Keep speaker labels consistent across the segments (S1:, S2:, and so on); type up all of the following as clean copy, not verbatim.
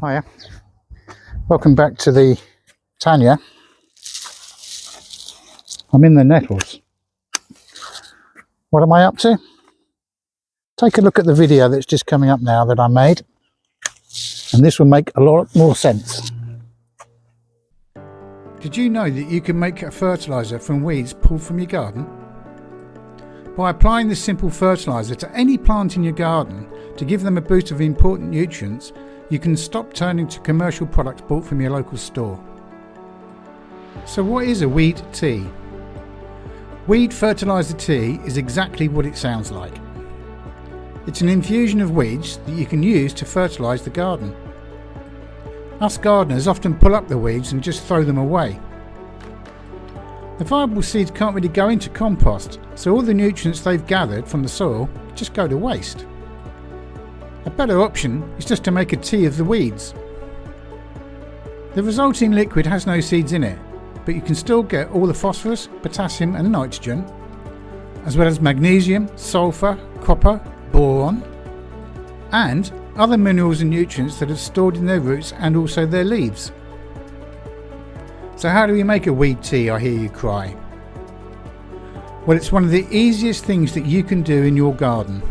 S1: Hiya, welcome back to the Tanya. I'm in the nettles. What am I up to? Take a look at the video that's just coming up now that I made, and this will make a lot more sense. Did you know that you can make a fertiliser from weeds pulled from your garden? By applying this simple fertiliser to any plant in your garden to give them a boost of important nutrients, you can stop turning to commercial products bought from your local store. So what is a weed tea? Weed fertiliser tea is exactly what it sounds like. It's an infusion of weeds that you can use to fertilise the garden. Us gardeners often pull up the weeds and just throw them away. The viable seeds can't really go into compost, so all the nutrients they've gathered from the soil just go to waste. A better option is just to make a tea of the weeds. The resulting liquid has no seeds in it, but you can still get all the phosphorus, potassium and nitrogen, as well as magnesium, sulphur, copper, boron, and other minerals and nutrients that are stored in their roots and also their leaves. So how do we make a weed tea, I hear you cry? Well, it's one of the easiest things that you can do in your garden.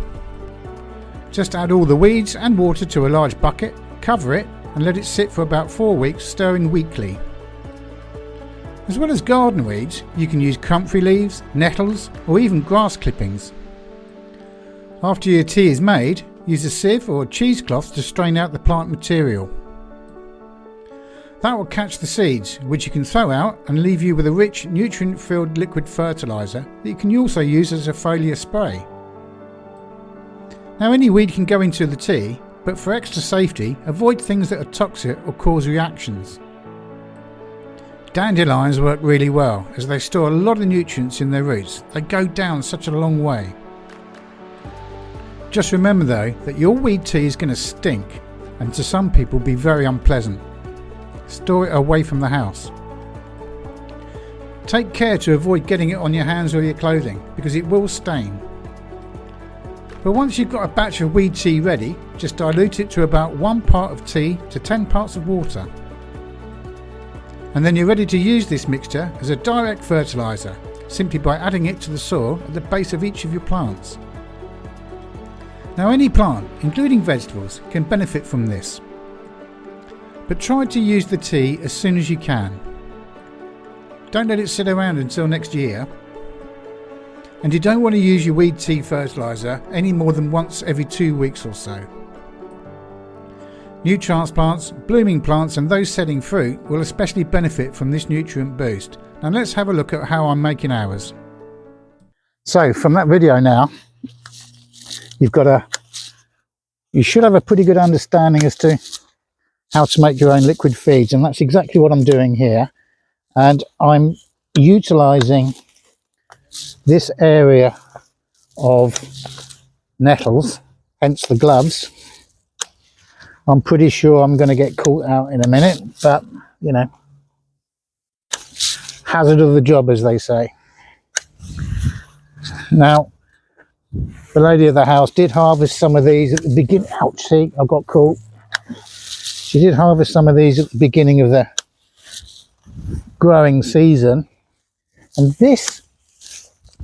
S1: Just add all the weeds and water to a large bucket, cover it and let it sit for about 4 weeks, stirring weekly. As well as garden weeds, you can use comfrey leaves, nettles or even grass clippings. After your tea is made, use a sieve or a cheesecloth to strain out the plant material. That will catch the seeds, which you can throw out and leave you with a rich, nutrient-filled liquid fertiliser that you can also use as a foliar spray. Now, any weed can go into the tea, but for extra safety, avoid things that are toxic or cause reactions. Dandelions work really well as they store a lot of nutrients in their roots. They go down such a long way. Just remember though that your weed tea is going to stink and to some people be very unpleasant. Store it away from the house. Take care to avoid getting it on your hands or your clothing because it will stain. But once you've got a batch of weed tea ready, just dilute it to about 1 part of tea to 10 parts of water. And then you're ready to use this mixture as a direct fertiliser, simply by adding it to the soil at the base of each of your plants. Now, any plant, including vegetables, can benefit from this. But try to use the tea as soon as you can. Don't let it sit around until next year. And you don't want to use your weed tea fertiliser any more than once every 2 weeks or so. New transplants, blooming plants and those setting fruit will especially benefit from this nutrient boost. Now let's have a look at how I'm making ours. So from that video now, you should have a pretty good understanding as to how to make your own liquid feeds, and that's exactly what I'm doing here. And I'm utilising this area of nettles, hence the gloves. I'm pretty sure I'm going to get caught out in a minute, but you know, hazard of the job, as they say. Now, the lady of the house did harvest some of these at the beginning. Ouch, see, I got caught. She did harvest some of these at the beginning of the growing season, and this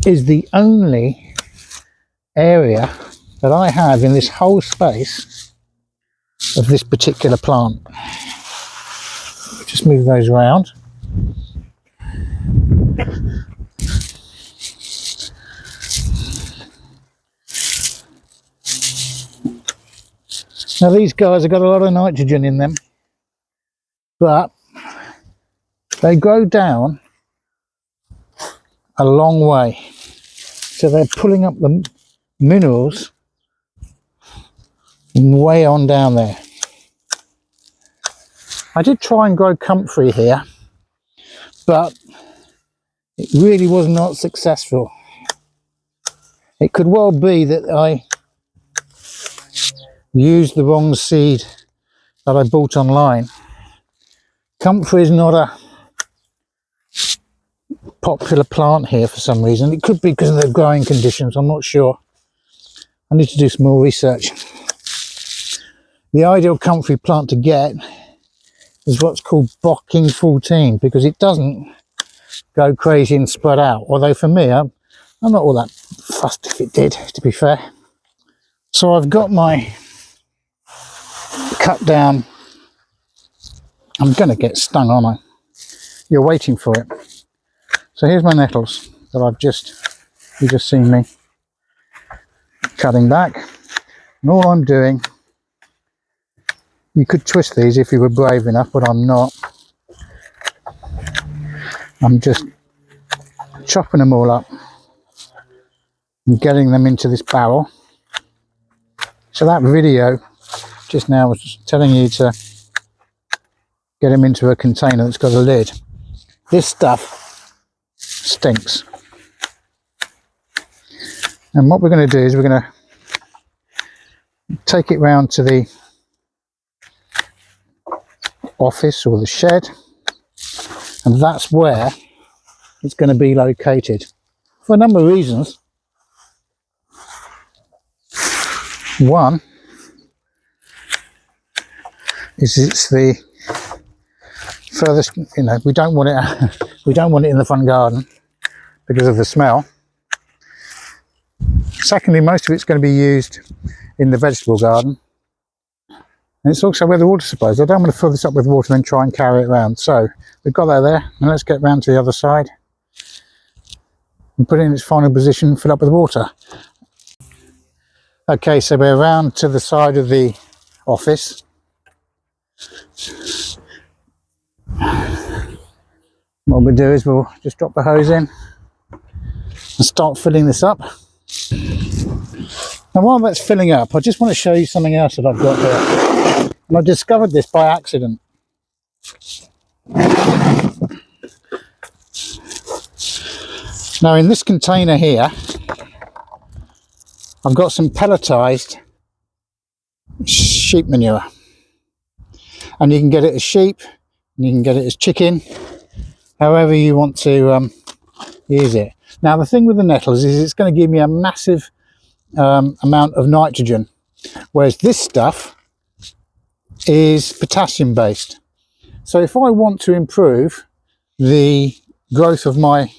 S1: is the only area that I have in this whole space of this particular plant. Just move those around. Now these guys have got a lot of nitrogen in them, but they grow down a long way, so they're pulling up the minerals way on down there. I did try and grow comfrey here, but it really was not successful. It could well be that I used the wrong seed that I bought online. Comfrey is not a popular plant here for some reason. It could be because of the growing conditions, I'm not sure. I need to do some more research. The ideal comfrey plant to get is what's called Bocking 14, because it doesn't go crazy and spread out. Although for me, I'm not all that fussed if it did, to be fair. So I've got my cut down. I'm going to get stung, aren't I? You're waiting for it. So here's my nettles that you've just seen me cutting back. And all I'm doing, you could twist these if you were brave enough, but I'm not. I'm just chopping them all up and getting them into this barrel. So that video just now was telling you to get them into a container that's got a lid. This stuff stinks. And what we're going to do is we're going to take it round to the office or the shed, and that's where it's going to be located for a number of reasons. One is it's the furthest, we don't want it in the front garden because of the smell. Secondly, most of it's going to be used in the vegetable garden, and it's also where the water supply is. I don't want to fill this up with water and then try and carry it around. So we've got that there, and let's get round to the other side and put it in its final position, fill up with water. Okay, so we're around to the side of the office. What we'll do is we'll just drop the hose in and start filling this up. Now while that's filling up, I just want to show you something else that I've got here. And I discovered this by accident. Now in this container here, I've got some pelletized sheep manure. And you can get it as sheep, and you can get it as chicken, however you want to use it. Now the thing with the nettles is it's going to give me a massive amount of nitrogen, whereas this stuff is potassium based. So if I want to improve the growth of my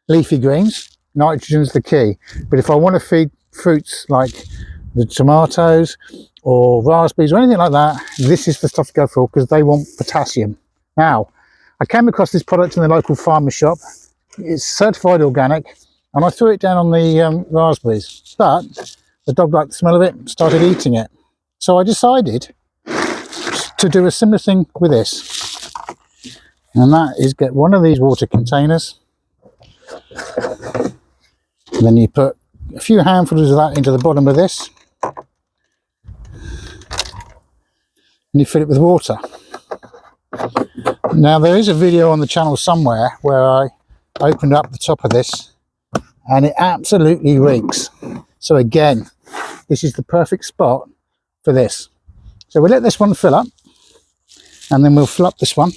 S1: leafy greens, nitrogen's the key. But if I want to feed fruits like the tomatoes or raspberries or anything like that, this is the stuff to go for, because they want potassium. Now, I came across this product in the local farmer shop. It's certified organic, and I threw it down on the raspberries, but the dog liked the smell of it, started eating it. So I decided to do a similar thing with this, and that is get one of these water containers, and then you put a few handfuls of that into the bottom of this, and you fill it with water. Now there is a video on the channel somewhere where I opened up the top of this and it absolutely reeks. So again, this is the perfect spot for this. So we'll let this one fill up, and then we'll fill up this one,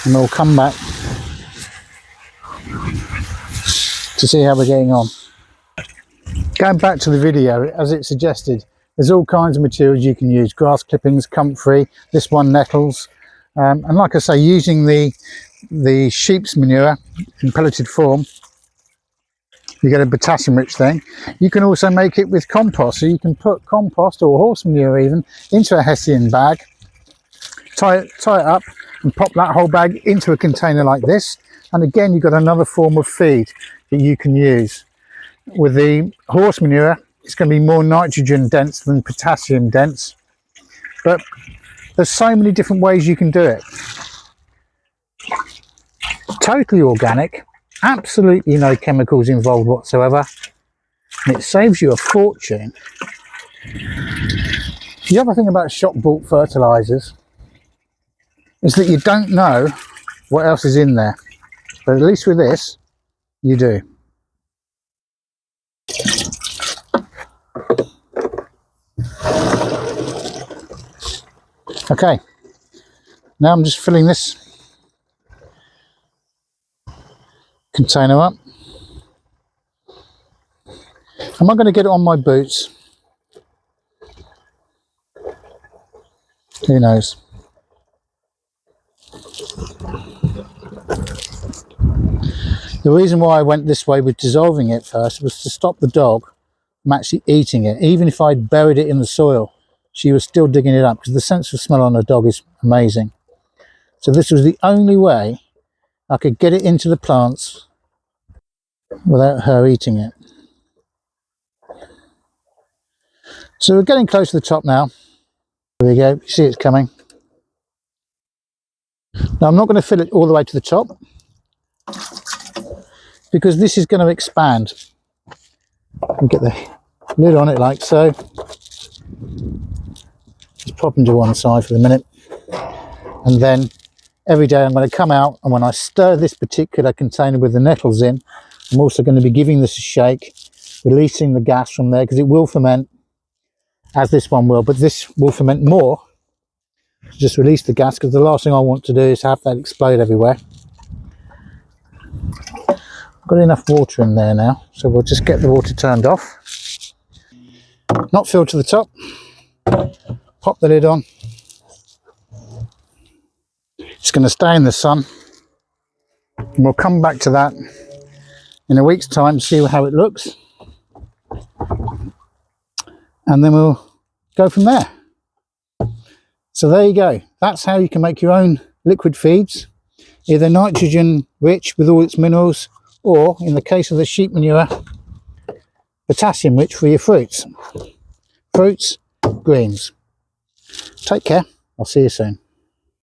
S1: and we'll come back to see how we're getting on. Going back to the video, as it suggested, there's all kinds of materials you can use: grass clippings, comfrey, this one nettles, and like I say, using the sheep's manure in pelleted form, you get a potassium rich thing. You can also make it with compost, so you can put compost or horse manure even into a Hessian bag, tie it up and pop that whole bag into a container like this, and again you've got another form of feed that you can use. With the horse manure, it's going to be more nitrogen dense than potassium dense, but there's so many different ways you can do it. Totally organic, absolutely no chemicals involved whatsoever, and it saves you a fortune. The other thing about shop bought fertilizers is that you don't know what else is in there, but at least with this you do. Okay, now I'm just filling this container up. Am I going to get it on my boots? Who knows? The reason why I went this way with dissolving it first was to stop the dog from actually eating it. Even if I'd buried it in the soil, she was still digging it up, because the sense of smell on a dog is amazing. So this was the only way I could get it into the plants without her eating it. So we're getting close to the top now. There we go, you see it's coming. Now I'm not going to fill it all the way to the top, because this is going to expand. And get the lid on it like so. Just pop them to one side for the minute. And then every day I'm going to come out, and when I stir this particular container with the nettles in, I'm also going to be giving this a shake, releasing the gas from there, because it will ferment, as this one will, but this will ferment more. Just release the gas, because the last thing I want to do is have that explode everywhere. I've got enough water in there now, so we'll just get the water turned off. Not filled to the top. Pop the lid on. It's going to stay in the sun, and we'll come back to that in a week's time, see how it looks, and then we'll go from there. So there you go. That's how you can make your own liquid feeds, either nitrogen rich with all its minerals, or in the case of the sheep manure, potassium rich for your fruits, greens. Take care. I'll see you soon.